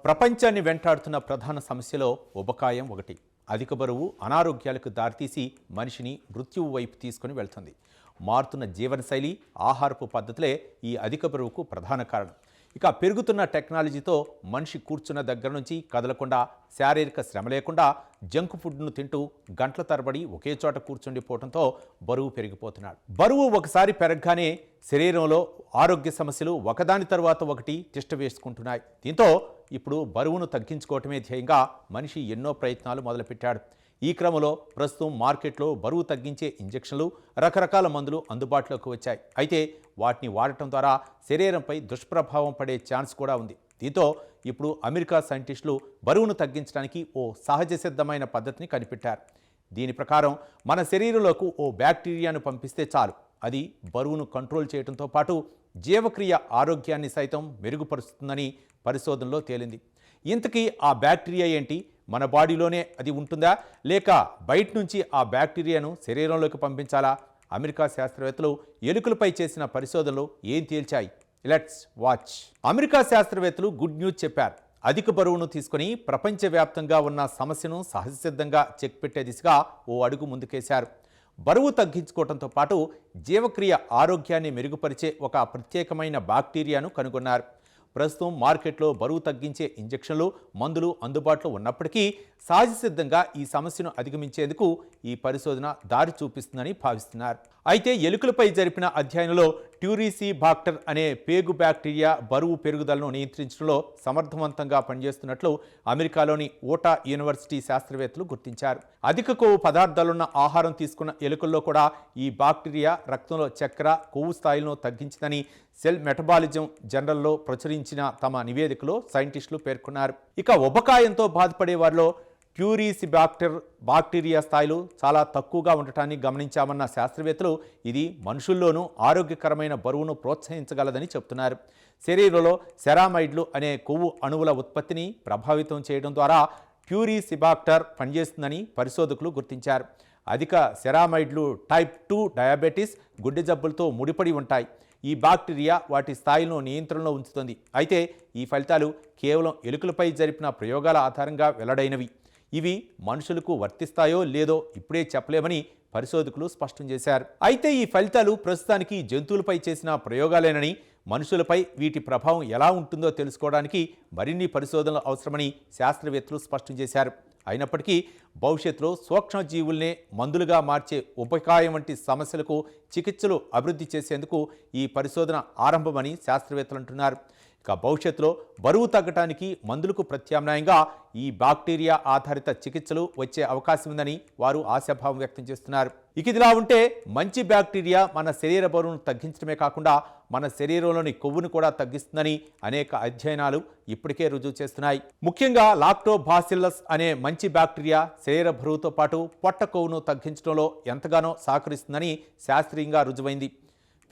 ప్రపంచాన్ని వెంటాడుతున్న ప్రధాన సమస్యలో ఉబకాయం ఒకటి. అధిక బరువు అనారోగ్యాలకు దారితీసి మనిషిని మృత్యువు వైపు తీసుకుని వెళ్తుంది. మారుతున్న జీవనశైలి, ఆహారపు పద్ధతులే ఈ అధిక బరువుకు ప్రధాన కారణం. ఇక పెరుగుతున్న టెక్నాలజీతో మనిషి కూర్చున్న దగ్గర నుంచి కదలకుండా, శారీరక శ్రమ లేకుండా జంక్ ఫుడ్ను తింటూ గంటల తరబడి ఒకే చోట కూర్చుండిపోవడంతో బరువు పెరిగిపోతున్నాడు. బరువు ఒకసారి పెరగగానే శరీరంలో ఆరోగ్య సమస్యలు ఒకదాని తర్వాత ఒకటి తిష్ట వేసుకుంటున్నాయి. దీంతో ఇప్పుడు బరువును తగ్గించుకోవటమే ధ్యేయంగా మనిషి ఎన్నో ప్రయత్నాలు మొదలుపెట్టాడు. ఈ క్రమంలో ప్రస్తుతం మార్కెట్లో బరువు తగ్గించే ఇంజెక్షన్లు, రకరకాల మందులు అందుబాటులోకి వచ్చాయి. అయితే వాటిని వాడటం ద్వారా శరీరంపై దుష్ప్రభావం పడే ఛాన్స్ కూడా ఉంది. దీంతో ఇప్పుడు అమెరికా సైంటిస్టులు బరువును తగ్గించడానికి ఓ సహజ సిద్ధమైన పద్ధతిని కనిపెట్టారు. దీని ప్రకారం మన శరీరంలోకి ఓ బ్యాక్టీరియాను పంపిస్తే చాలు, అది బరువును కంట్రోల్ చేయడంతో పాటు జీవక్రియ ఆరోగ్యాన్ని సైతం మెరుగుపరుస్తుందని పరిశోధనలో తేలింది. ఇంతకీ ఆ బ్యాక్టీరియా ఏంటి? మన బాడీలోనే అది ఉంటుందా, లేక బయట నుంచి ఆ బ్యాక్టీరియాను శరీరంలోకి పంపించాలా? అమెరికా శాస్త్రవేత్తలు ఎలుకలపై చేసిన పరిశోధనలు ఏం తేల్చాయి? Let's watch. అమెరికా శాస్త్రవేత్తలు గుడ్ న్యూస్ చెప్పారు. అధిక బరువును తీసుకుని ప్రపంచవ్యాప్తంగా ఉన్న సమస్యను సహజసిద్ధంగా చెక్ పెట్టే దిశగా ఓ అడుగు ముందుకేశారు. బరువు తగ్గించుకోవడంతో పాటు జీవక్రియ ఆరోగ్యాన్ని మెరుగుపరిచే ఒక ప్రత్యేకమైన బ్యాక్టీరియాను కనుగొన్నారు. ప్రస్తుతం మార్కెట్లో బరువు తగ్గించే ఇంజెక్షన్లు, మందులు అందుబాటులో ఉన్నప్పటికీ సహజసిద్ధంగా ఈ సమస్యను అధిగమించేందుకు ఈ పరిశోధన దారి చూపిస్తుందని భావిస్తున్నారు. అయితే ఎలుకలపై జరిపిన అధ్యయనంలో ట్యూరిసిబాక్టర్ అనే పేగు బ్యాక్టీరియా బరువు పెరుగుదలను నియంత్రించడంలో సమర్థవంతంగా పనిచేస్తున్నట్లు అమెరికాలోని ఓటా యూనివర్సిటీ శాస్త్రవేత్తలు గుర్తించారు. అధిక కొవ్వు పదార్థాలున్న ఆహారం తీసుకున్న ఎలుకల్లో కూడా ఈ బ్యాక్టీరియా రక్తంలో చక్కెర, కొవ్వు స్థాయిలను తగ్గించిందని సెల్ మెటబాలిజం జర్నల్లో ప్రచురించిన తమ నివేదికలో సైంటిస్టులు పేర్కొన్నారు. ఇక ఉబకాయంతో బాధపడే వారిలో ట్యూరిసిబాక్టర్ బ్యాక్టీరియా స్థాయిలు చాలా తక్కువగా ఉండటాన్ని గమనించామన్న శాస్త్రవేత్తలు ఇది మనుషుల్లోనూ ఆరోగ్యకరమైన బరువును ప్రోత్సహించగలదని చెబుతున్నారు. శరీరంలో సెరామైడ్లు అనే కొవ్వు అణువుల ఉత్పత్తిని ప్రభావితం చేయడం ద్వారా ట్యూరిసిబాక్టర్ పనిచేస్తుందని పరిశోధకులు గుర్తించారు. అధిక సెరామైడ్లు టైప్ 2 డయాబెటీస్, గుండె జబ్బులతో ముడిపడి ఉంటాయి. ఈ బ్యాక్టీరియా వాటి స్థాయిలను నియంత్రణలో ఉంచుతుంది. అయితే ఈ ఫలితాలు కేవలం ఎలుకలపై జరిపిన ప్రయోగాల ఆధారంగా వెల్లడైనవి. ఇవి మనుషులకు వర్తిస్తాయో లేదో ఇప్పుడే చెప్పలేమని పరిశోధకులు స్పష్టం చేశారు. అయితే ఈ ఫలితాలు ప్రస్తుతానికి జంతువులపై చేసిన ప్రయోగాలేనని, మనుషులపై వీటి ప్రభావం ఎలా ఉంటుందో తెలుసుకోవడానికి మరిన్ని పరిశోధనలు అవసరమని శాస్త్రవేత్తలు స్పష్టం చేశారు. అయినప్పటికీ భవిష్యత్తులో సూక్ష్మజీవుల్నే మందులుగా మార్చే ఉబకాయం వంటి సమస్యలకు చికిత్సలు అభివృద్ధి చేసేందుకు ఈ పరిశోధన ఆరంభమని శాస్త్రవేత్తలు అంటున్నారు. ఇక భవిష్యత్తులో బరువు తగ్గటానికి మందులకు ప్రత్యామ్నాయంగా ఈ బ్యాక్టీరియా ఆధారిత చికిత్సలు వచ్చే అవకాశం ఉందని వారు ఆశాభావం వ్యక్తం చేస్తున్నారు. ఇక ఇదిలా ఉంటే మంచి బ్యాక్టీరియా మన శరీర బరువును తగ్గించడమే కాకుండా మన శరీరంలోని కొవ్వును కూడా తగ్గిస్తుందని అనేక అధ్యయనాలు ఇప్పటికే రుజువు చేస్తున్నాయి. ముఖ్యంగా లాక్టోబాసిల్లస్ అనే మంచి బ్యాక్టీరియా శరీర బరువుతో పాటు పొట్ట కొవ్వును తగ్గించడంలో ఎంతగానో సహకరిస్తుందని శాస్త్రీయంగా రుజువైంది.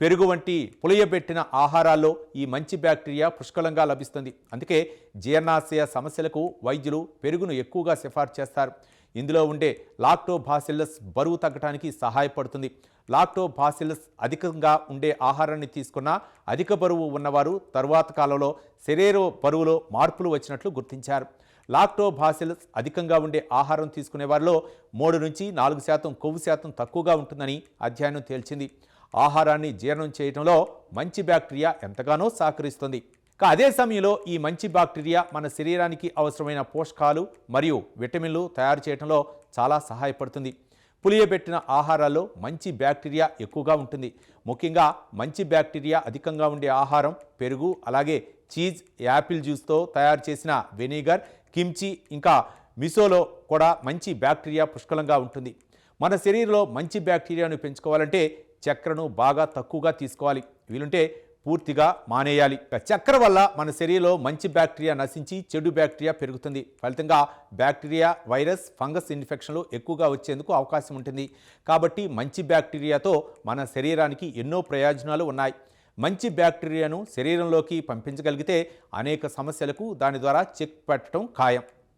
పెరుగు వంటి పులియబెట్టిన ఆహారాల్లో ఈ మంచి బ్యాక్టీరియా పుష్కలంగా లభిస్తుంది. అందుకే జీర్ణాశయ సమస్యలకు వైద్యులు పెరుగును ఎక్కువగా సిఫార్సు చేస్తారు. ఇందులో ఉండే లాక్టోబాసిల్లస్ బరువు తగ్గడానికి సహాయపడుతుంది. లాక్టోబాసిల్లస్ అధికంగా ఉండే ఆహారాన్ని తీసుకున్న అధిక బరువు ఉన్నవారు తరువాత కాలంలో శరీర బరువులో మార్పులు వచ్చినట్లు గుర్తించారు. లాక్టోబాసిల్లస్ అధికంగా ఉండే ఆహారం తీసుకునే వారిలో 3 నుంచి 4% కొవ్వు శాతం తక్కువగా ఉంటుందని అధ్యయనం తేల్చింది. ఆహారాన్ని జీర్ణం చేయడంలో మంచి బ్యాక్టీరియా ఎంతగానో సహకరిస్తుంది. అదే సమయంలో ఈ మంచి బ్యాక్టీరియా మన శరీరానికి అవసరమైన పోషకాలు మరియు విటమిన్లు తయారు చేయడంలో చాలా సహాయపడుతుంది. పులియబెట్టిన ఆహారాల్లో మంచి బ్యాక్టీరియా ఎక్కువగా ఉంటుంది. ముఖ్యంగా మంచి బ్యాక్టీరియా అధికంగా ఉండే ఆహారం పెరుగు, అలాగే చీజ్, యాపిల్ జ్యూస్తో తయారు చేసిన వెనిగర్, కిమ్చి, ఇంకా మిసోలో కూడా మంచి బ్యాక్టీరియా పుష్కలంగా ఉంటుంది. మన శరీరంలో మంచి బ్యాక్టీరియాను పెంచుకోవాలంటే చక్కెరను బాగా తక్కువగా తీసుకోవాలి, వీలుంటే పూర్తిగా మానేయాలి. చక్కెర వల్ల మన శరీరంలో మంచి బ్యాక్టీరియా నశించి చెడు బ్యాక్టీరియా పెరుగుతుంది. ఫలితంగా బ్యాక్టీరియా, వైరస్, ఫంగస్ ఇన్ఫెక్షన్లు ఎక్కువగా వచ్చేందుకు అవకాశం ఉంటుంది. కాబట్టి మంచి బ్యాక్టీరియాతో మన శరీరానికి ఎన్నో ప్రయోజనాలు ఉన్నాయి. మంచి బ్యాక్టీరియాను శరీరంలోకి పంపించగలిగితే అనేక సమస్యలకు దాని ద్వారా చెక్ పెట్టడం ఖాయం.